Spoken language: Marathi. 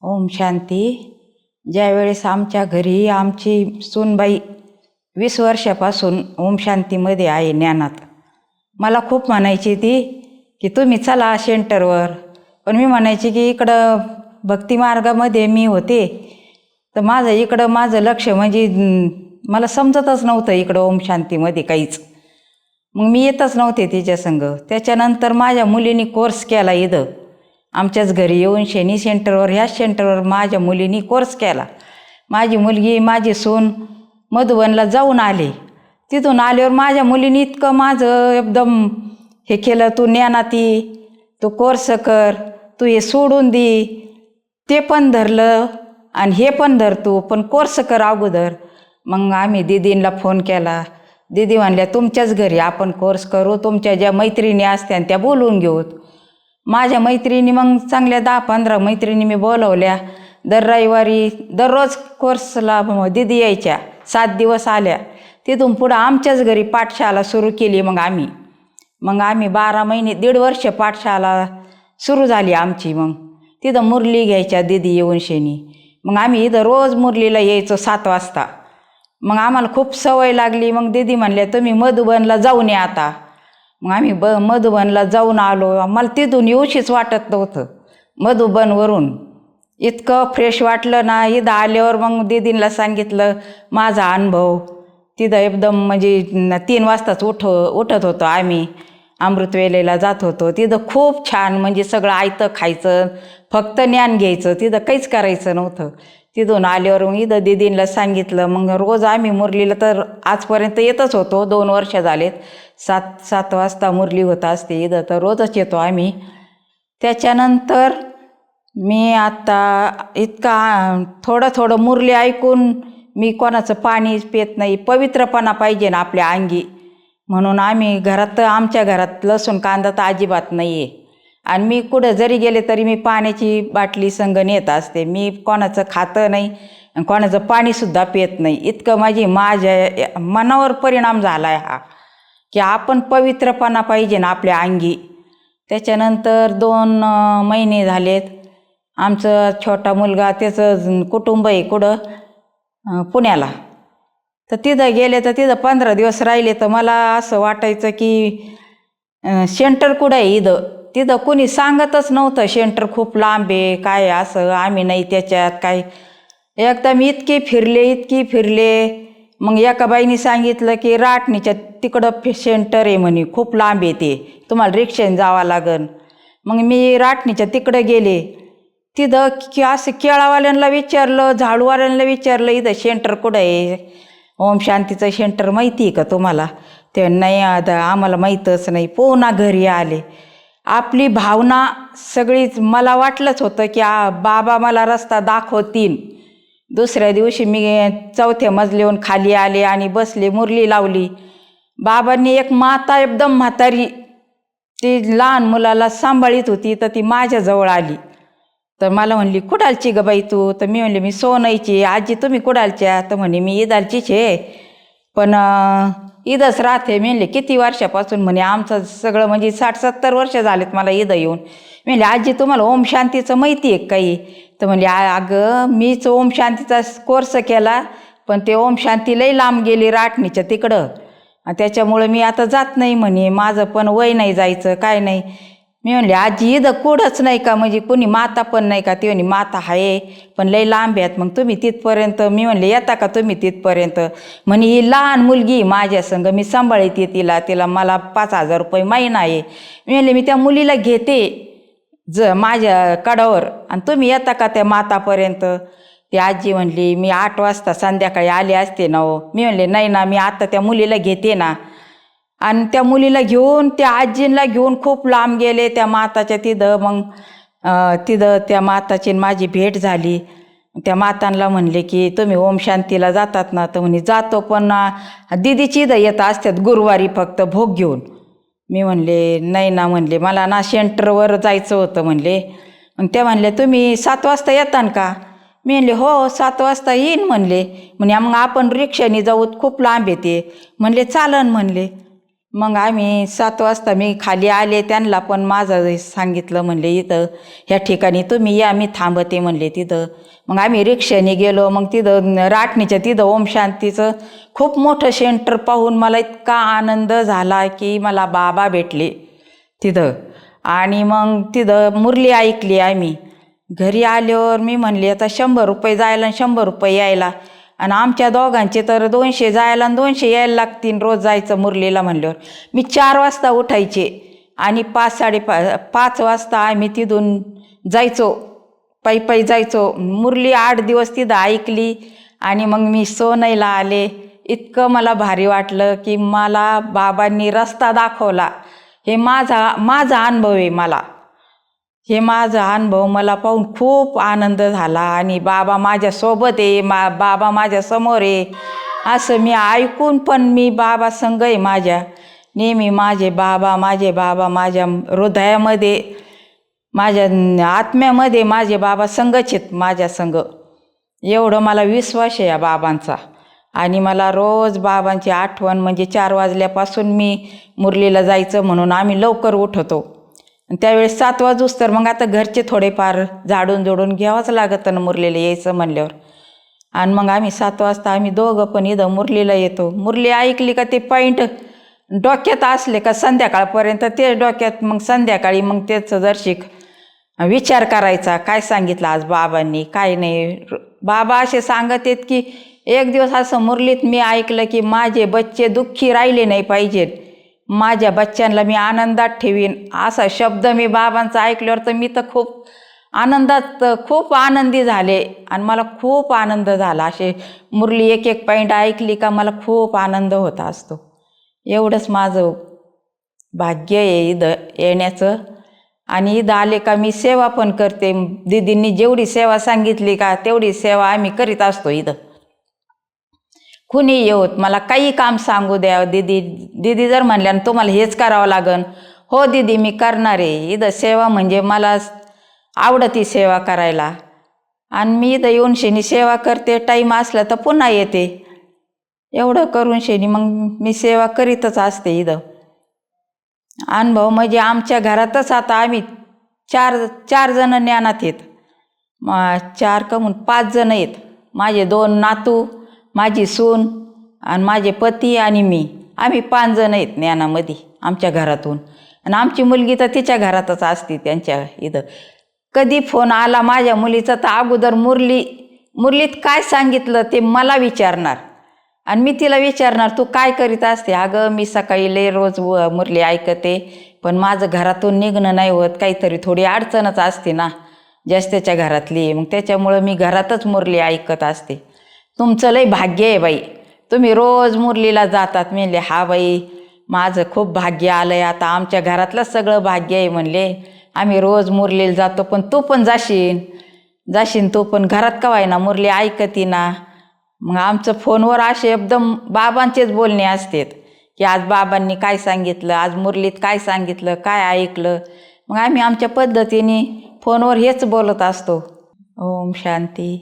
ओम शांती. ज्यावेळेस आमच्या घरी आमची सूनबाई 20 वर्षापासून ओम शांतीमध्ये आहे ज्ञानात. मला खूप म्हणायची ती की तुम्ही चला सेंटरवर, पण मी म्हणायची की इकडं भक्तिमार्गामध्ये मी होते, तर माझं लक्ष म्हणजे मला समजतच नव्हतं इकडं ओम शांतीमध्ये काहीच. मग मी येतच नव्हते तिच्यासंग. त्याच्यानंतर माझ्या मुलीनी कोर्स केला इथं आमच्याच घरी येऊन शनी सेंटरवर, ह्याच सेंटरवर माझ्या मुलीनी कोर्स केला. माझी सून मधुबनला जाऊन आले. तिथून आल्यावर माझ्या मुलीने इतकं माझं एकदम हे केलं, तू ज्ञानात ये, तू कोर्स कर, तू हे सोडून दे, ते पण धरलं आणि हे पण धर, तू पण कोर्स कर अगोदर. मग आम्ही दीदींना फोन केला. दीदी म्हणल्या तुमच्याच घरी आपण कोर्स करू, तुमच्या ज्या मैत्रिणी असत्या त्या बोलवून घेऊत. माझ्या मैत्रिणी मग चांगल्या 10-15 मैत्रिणी मी बोलवल्या. दर रविवारी दररोज कोर्सला दीदी यायच्या. 7 दिवस आल्या. तिथून पुढं आमच्याच घरी पाठशाला सुरू केली. मग आम्ही 12 महिने 1.5 वर्ष पाठशाला सुरू झाली आमची. मग तिथं मुरली घ्यायच्या दीदी येऊन शनी. मग आम्ही इथं रोज मुरलीला यायचो 7 वाजता. मग आम्हाला खूप सवय लागली. मग दीदी म्हणल्या तुम्ही मधुबनला जाऊन या आता. मग आम्ही मधुबनला जाऊन आलो. मला तिथून येऊशीच वाटत नव्हतं. मधुबनवरून इतकं फ्रेश वाटलं ना. इथं आल्यावर मग दीदींना सांगितलं माझा अनुभव. तिथं एकदम म्हणजे 3 वाजताच उठत होतो आम्ही. अमृतवेलेला जात होतो. तिथं खूप छान, म्हणजे सगळं आयतं खायचं, फक्त ज्ञान घ्यायचं, तिथं काहीच करायचं नव्हतं. तिथून आल्यावर मग इथं दीदींना सांगितलं. मग रोज आम्ही मुरलीला तर आजपर्यंत येतच होतो. 2 वर्ष झालेत. 7 वाजता मुरली होत असते इथं, तर रोजच येतो आम्ही. त्याच्यानंतर मी आता थोडं मुरली ऐकून मी कोणाचं पाणी पित नाही. पवित्रपणा पाहिजे ना आपल्या अंगी, म्हणून आमच्या घरात लसूण कांदा तर अजिबात नाही आहे. आणि मी कुठं जरी गेले तरी मी पाण्याची बाटली संग नेत असते. मी कोणाचं खातं नाही आणि कोणाचं पाणीसुद्धा पित नाही. इतकं माझ्या मनावर परिणाम झाला आहे हा, की आपण पवित्रपणा पाहिजे ना आपल्या अंगी. त्याच्यानंतर 2 महिने झालेत. आमचा छोटा मुलगा, त्याचं कुटुंब आहे पुण्याला. तर तिथं गेले, तर तिथं 15 दिवस राहिले. तर मला असं वाटायचं की सेंटर कुठं आहे इथं. तिथं कुणी सांगतच नव्हतं सेंटर खूप लांब आहे काय असं. आम्ही नाही त्याच्यात काय. एकदा मी इतकी फिरले. मग एका बाईने सांगितलं की राटणीच्या तिकडं सेंटर आहे म्हणे, खूप लांब आहे ते, तुम्हाला रिक्षाने जावं लागन. मग मी राटणीच्या तिकडं गेले. तिथं असं केळावाल्यांना विचारलं, झाडूवाल्यांना विचारलं इथं सेंटर कुठं आहे, ओम शांतीचं सेंटर माहिती आहे का तुम्हाला. ते नाही आता आम्हाला माहीतच नाही. पुन्हा घरी आले. आपली भावना सगळीच, मला वाटलंच होतं की बाबा मला रस्ता दाखवतील. दुसऱ्या दिवशी मी 4थ्या मजल्यावरून खाली आले आणि बसले, मुरली लावली. बाबांनी एक माता एकदम म्हातारी, ती लहान मुलाला सांभाळीत होती, तर ती माझ्याजवळ आली. तर मला म्हणली कुडालची ग बाई तू. तर मी म्हणले मी सोनाईची. आजी तुम्ही कुडालच्या. तर म्हणे मी इदालचीच आहे, पण इथंच राहते. मी म्हणले किती वर्षापासून. म्हणे आमचं सगळं म्हणजे 60-70 वर्ष झालेत मला इथं येऊन. मी म्हणले आजी तुम्हाला ओम शांतीचं माहिती आहे काही. तर म्हणले अगं मीच ओम शांतीचा कोर्स केला, पण ते ओम शांती लई लांब गेली राटणीच्या तिकडं, त्याच्यामुळं मी आता जात नाही म्हणे. माझं पण वय नाही जायचं काय नाही. मी म्हणले आजी इथं कुठंच नाही का, म्हणजे कोणी माता पण नाही का. ती म्हणे माता आहे पण लई लांब आहेत. मग तुम्ही तिथपर्यंत, मी म्हणले येता का तुम्ही तिथपर्यंत. म्हणे ही लहान मुलगी माझ्या संग, मी सांभाळते तिला मला 5,000 रुपये महिना आहे. मी म्हणले मी त्या मुलीला घेते माझ्या कडावर, आणि तुम्ही येता का त्या मातापर्यंत. ती आजी म्हणली मी 8 वाजता संध्याकाळी आले असते ना हो. मी म्हणले नाही ना, मी आता त्या मुलीला घेते ना. आणि त्या मुलीला घेऊन, त्या आजींना घेऊन खूप लांब गेले त्या माताच्या तिथं. मग तिथं त्या माताची माझी भेट झाली. त्या मातांना म्हणले की तुम्ही ओम शांतीला जातात ना. तर म्हणे जातो, पण दीदीची इथं येत असतात गुरुवारी फक्त भोग घेऊन. मी म्हणले नाही ना, म्हणले मला ना सेंटरवर जायचं होतं म्हणले. मग त्या म्हणले तुम्ही 7 वाजता येतान का. मी म्हणले हो 7 वाजता येईन म्हणले. म्हणे मग आपण रिक्षाने जाऊ, खूप लांब येते म्हणले. चालन म्हणले. मग आम्ही 7 वाजता मी खाली आले, त्यांना पण माझं सांगितलं, म्हणले इथं ह्या ठिकाणी तुम्ही या, मी थांबते म्हणले तिथं. मग आम्ही रिक्षाने गेलो. मग तिथं राटणीच्या तिथं ओम शांतीचं खूप मोठं सेंटर पाहून मला इतका आनंद झाला की मला बाबा भेटले तिथं. आणि मग तिथं मुरली ऐकली आम्ही. घरी आल्यावर मी म्हणले आता 100 रुपये जायला आणि 100 रुपये यायला, आणि आमच्या दोघांचे तर 200 जायला आणि 200 यायला लागतील रोज जायचं मुरलीला म्हणल्यावर. मी 4 वाजता उठायचे आणि 5-5:30 वाजता आम्ही तिथून जायचो, पायी जायचो. मुरली 8 दिवस तिथं ऐकली. आणि मग मी सोनईला आले. इतकं मला भारी वाटलं की मला बाबांनी रस्ता दाखवला. हे माझा अनुभव आहे. हे माझा अनुभव मला पाहून खूप आनंद झाला. आणि बाबा माझ्यासोबत आहे, बाबा माझ्यासमोर आहे असं मी ऐकून पण मी बाबा संग आहे माझ्या नेहमी. माझे बाबा माझ्या हृदयामध्ये, माझ्या आत्म्यामध्ये माझे बाबा संगच आहेत माझ्या संग. एवढं मला विश्वास आहे या बाबांचा. आणि मला रोज बाबांची आठवण, म्हणजे 4 वाजल्यापासून मी मुरलीला जायचं म्हणून आम्ही लवकर उठतो. त्यावेळेस 7 वाजूस तर मग आता घरचे थोडेफार झाडून जोडून घ्यावंच लागतं ना मुरलीला यायचं म्हणल्यावर. आणि मग आम्ही 7 वाजता आम्ही दोघं पण इथं मुरलीला येतो. मुरली ऐकली का ते पॉईंट डोक्यात असले का संध्याकाळपर्यंत ते डोक्यात, मग संध्याकाळी मग त्याचं जरशिक विचार करायचा, काय सांगितलं आज बाबांनी काय नाही. बाबा असे सांगत आहेत की एक दिवस असं मुरलीत मी ऐकलं की माझे बच्चे दुःखी राहिले नाही पाहिजेत, माझ्या बच्चांना मी आनंदात ठेवीन, असा शब्द मी बाबांचा ऐकल्यावर तर मी तर खूप आनंदात, खूप आनंदी झाले. आणि मला खूप आनंद झाला. असे मुरली एक पॉईंट ऐकली का मला खूप आनंद होता असतो. एवढंच माझं भाग्य आहे इथं येण्याचं. आणि इथं आले का मी सेवा पण करते. दीदींनी जेवढी सेवा सांगितली का तेवढी सेवा आम्ही करीत असतो इथं. कुणी येऊत, मला काही काम सांगू द्या, दीदी जर म्हणल्यानं तुम्हाला हेच करावं लागन, हो दीदी मी करणार आहे. इथं सेवा म्हणजे मला आवडती सेवा करायला. आणि मी इथं येऊन शेनी सेवा करते, टाईम असला तर पुन्हा येते. एवढं करून शेनी मग मी सेवा करीतच असते इथं. अनुभव म्हणजे आमच्या घरातच आता आम्ही चार जण ज्ञानात आहेत. 4 कमून 5 जण आहेत. माझे 2 नातू, माझी सून आणि माझे पती आणि मी, आम्ही 5 जण आहेत ज्ञानामध्ये आमच्या घरातून. आणि आमची मुलगी तर तिच्या घरातच असते त्यांच्या इथं. कधी फोन आला माझ्या मुलीचा तर अगोदर मुरलीत काय सांगितलं ते मला विचारणार. आणि मी तिला विचारणार तू काय करीत असते. अगं मी सकाळी लय रोज मुरली ऐकते, पण माझं घरातून निघणं नाही होत, काहीतरी थोडी अडचणच असते ना जास्तीच्या घरातली, मग त्याच्यामुळं मी घरातच मुरली ऐकत असते. तुमचं लय भाग्य आहे बाई, तुम्ही रोज मुरलीला जातात. म्हणले हा बाई माझं खूप भाग्य आलं आहे, आता आमच्या घरातलं सगळं भाग्य आहे म्हणले. आम्ही रोज मुरलीला जातो, पण तू पण जाशील तू पण घरात का ना मुरली ऐकती ना. मग आमचं फोनवर असे एकदम बाबांचेच बोलणे असतात की आज बाबांनी काय सांगितलं, आज मुरलीत काय सांगितलं, काय ऐकलं. मग आम्ही आमच्या पद्धतीने फोनवर हेच बोलत असतो. ओम शांती.